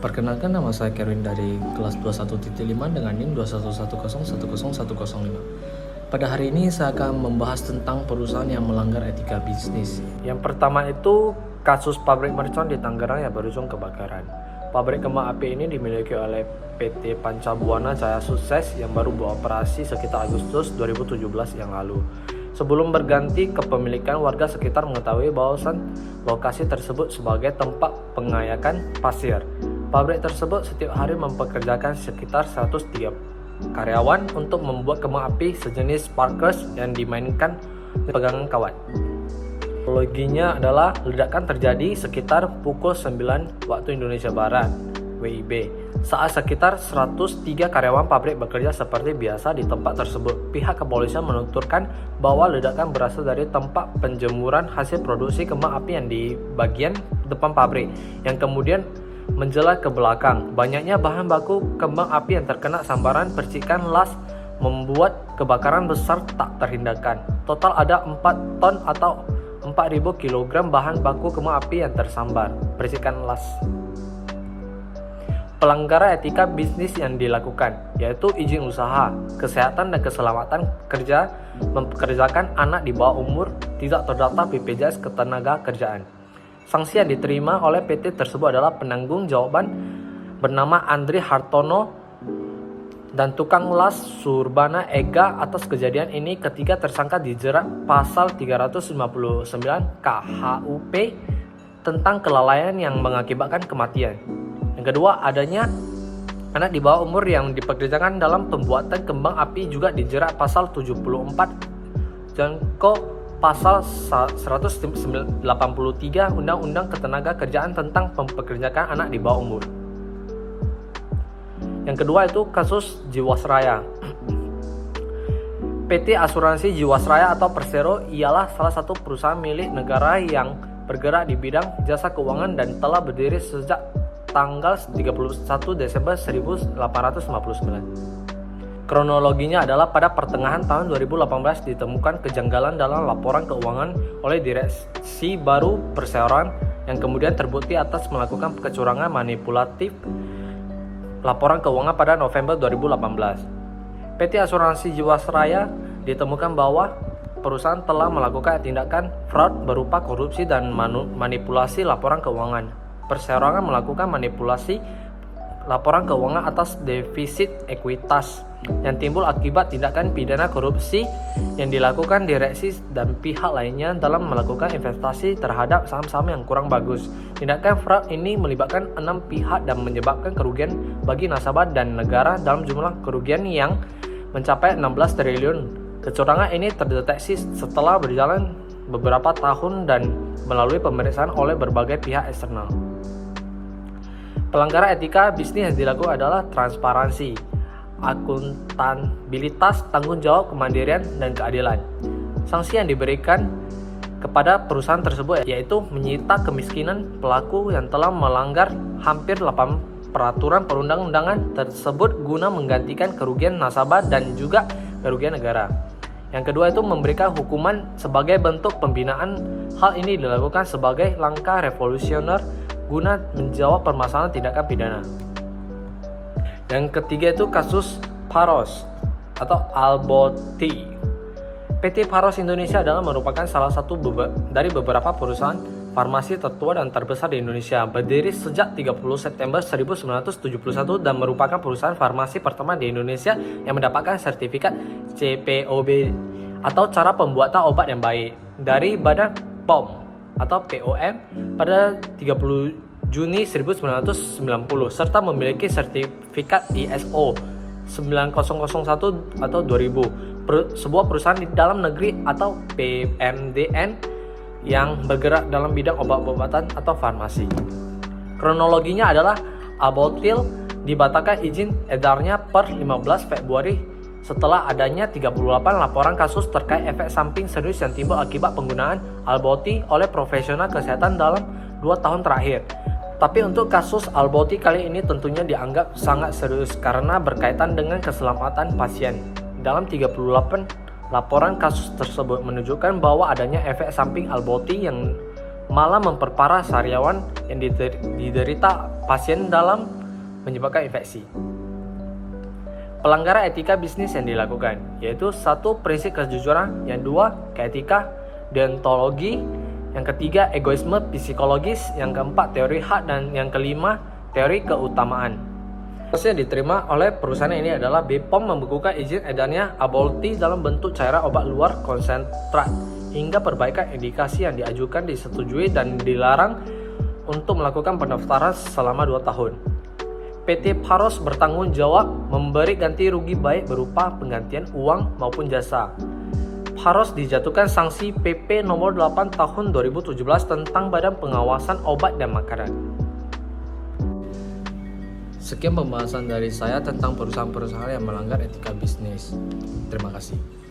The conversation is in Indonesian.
Perkenalkan, nama saya Kevin dari kelas 21.5 dengan NIM 211010105. Pada hari ini saya akan membahas tentang perusahaan yang melanggar etika bisnis. Yang pertama itu kasus pabrik mercon di Tangerang yang berujung kebakaran. Pabrik kembang api ini dimiliki oleh PT Pancabuana Cahaya Sukses yang baru beroperasi sekitar Agustus 2017 yang lalu. Sebelum berganti kepemilikan, warga sekitar mengetahui bahwasan lokasi tersebut sebagai tempat pengayakan pasir. Pabrik tersebut setiap hari mempekerjakan sekitar 103 karyawan untuk membuat kembang api sejenis sparklers yang dimainkan pegangan kawat. Kronologinya adalah ledakan terjadi sekitar pukul 9 waktu Indonesia Barat (WIB). Saat sekitar 103 karyawan pabrik bekerja seperti biasa di tempat tersebut, pihak kepolisian menuturkan bahwa ledakan berasal dari tempat penjemuran hasil produksi kembang api yang di bagian depan pabrik, yang kemudian menjelar ke belakang. Banyaknya bahan baku kembang api yang terkena sambaran percikan las membuat kebakaran besar tak terhindarkan. Total ada 4 ton atau 4.000 kg bahan baku kembang api yang tersambar percikan las. Pelanggaran etika bisnis yang dilakukan, yaitu izin usaha, kesehatan dan keselamatan kerja, mempekerjakan anak di bawah umur, tidak terdaftar BPJS Ketenagakerjaan. Sanksi yang diterima oleh PT tersebut adalah penanggung jawaban bernama Andri Hartono dan tukang las Surbana Ega. Atas kejadian ini, ketiga tersangka dijerat pasal 359 KHUP tentang kelalaian yang mengakibatkan kematian. Yang kedua, adanya anak di bawah umur yang dipekerjakan dalam pembuatan kembang api juga dijerat pasal 74 Jangko pasal 183 Undang-Undang Ketenagakerjaan tentang mempekerjakan anak di bawah umur. Yang kedua itu kasus Jiwasraya. PT Asuransi Jiwasraya atau Persero ialah salah satu perusahaan milik negara yang bergerak di bidang jasa keuangan dan telah berdiri sejak tanggal 31 Desember 1859. Kronologinya adalah pada pertengahan tahun 2018 ditemukan kejanggalan dalam laporan keuangan oleh Direksi Baru Perseroan yang kemudian terbukti atas melakukan kecurangan manipulatif laporan keuangan pada November 2018. PT Asuransi Jiwasraya ditemukan bahwa perusahaan telah melakukan tindakan fraud berupa korupsi dan manipulasi laporan keuangan. Perseroan melakukan manipulasi laporan keuangan atas defisit ekuitas yang timbul akibat tindakan pidana korupsi yang dilakukan direksi dan pihak lainnya dalam melakukan investasi terhadap saham-saham yang kurang bagus. Tindakan fraud ini melibatkan 6 pihak dan menyebabkan kerugian bagi nasabah dan negara dalam jumlah kerugian yang mencapai 16 triliun. Kecurangan ini terdeteksi setelah berjalan beberapa tahun dan melalui pemeriksaan oleh berbagai pihak eksternal. Pelanggaran etika bisnis yang dilakukan adalah transparansi, akuntabilitas, tanggung jawab, kemandirian, dan keadilan. Sanksi yang diberikan kepada perusahaan tersebut yaitu menyita kemiskinan pelaku yang telah melanggar hampir 8 peraturan perundang-undangan tersebut guna menggantikan kerugian nasabah dan juga kerugian negara. Yang kedua itu memberikan hukuman sebagai bentuk pembinaan. Hal ini dilakukan sebagai langkah revolusioner guna menjawab permasalahan tindakan pidana. Yang ketiga itu kasus Pharos atau Alboti. PT Pharos Indonesia adalah merupakan salah satu dari beberapa perusahaan farmasi tertua dan terbesar di Indonesia. Berdiri sejak 30 September 1971 dan merupakan perusahaan farmasi pertama di Indonesia yang mendapatkan sertifikat CPOB atau cara pembuatan obat yang baik dari Badan POM atau POM pada 30 Juni 1990 serta memiliki sertifikat ISO 9001 atau 2000, sebuah perusahaan di dalam negeri atau PMDN yang bergerak dalam bidang obat-obatan atau farmasi. Kronologinya adalah Albotil dibatalkan izin edarnya per 15 Februari setelah adanya 38 laporan kasus terkait efek samping serius yang timbul akibat penggunaan Alboti oleh profesional kesehatan dalam 2 tahun terakhir. Tapi untuk kasus Alboti kali ini tentunya dianggap sangat serius karena berkaitan dengan keselamatan pasien. Dalam 38 laporan kasus tersebut menunjukkan bahwa adanya efek samping Alboti yang malah memperparah sariawan yang diderita pasien dalam menyebabkan infeksi. Pelanggaran etika bisnis yang dilakukan, yaitu 1. Prinsip kejujuran, yang 2. Keetika deontologi, yang ketiga egoisme psikologis, yang keempat teori hak, dan yang kelima teori keutamaan. Yang diterima oleh perusahaan ini adalah BPOM membekukan izin edarnya Abolti dalam bentuk cairan obat luar konsentrat hingga perbaikan indikasi yang diajukan disetujui dan dilarang untuk melakukan pendaftaran selama 2 tahun. PT Pharos bertanggung jawab memberi ganti rugi baik berupa penggantian uang maupun jasa. Pharos dijatuhkan sanksi PP nomor 8 tahun 2017 tentang Badan Pengawasan Obat dan Makanan. Sekian pembahasan dari saya tentang perusahaan-perusahaan yang melanggar etika bisnis. Terima kasih.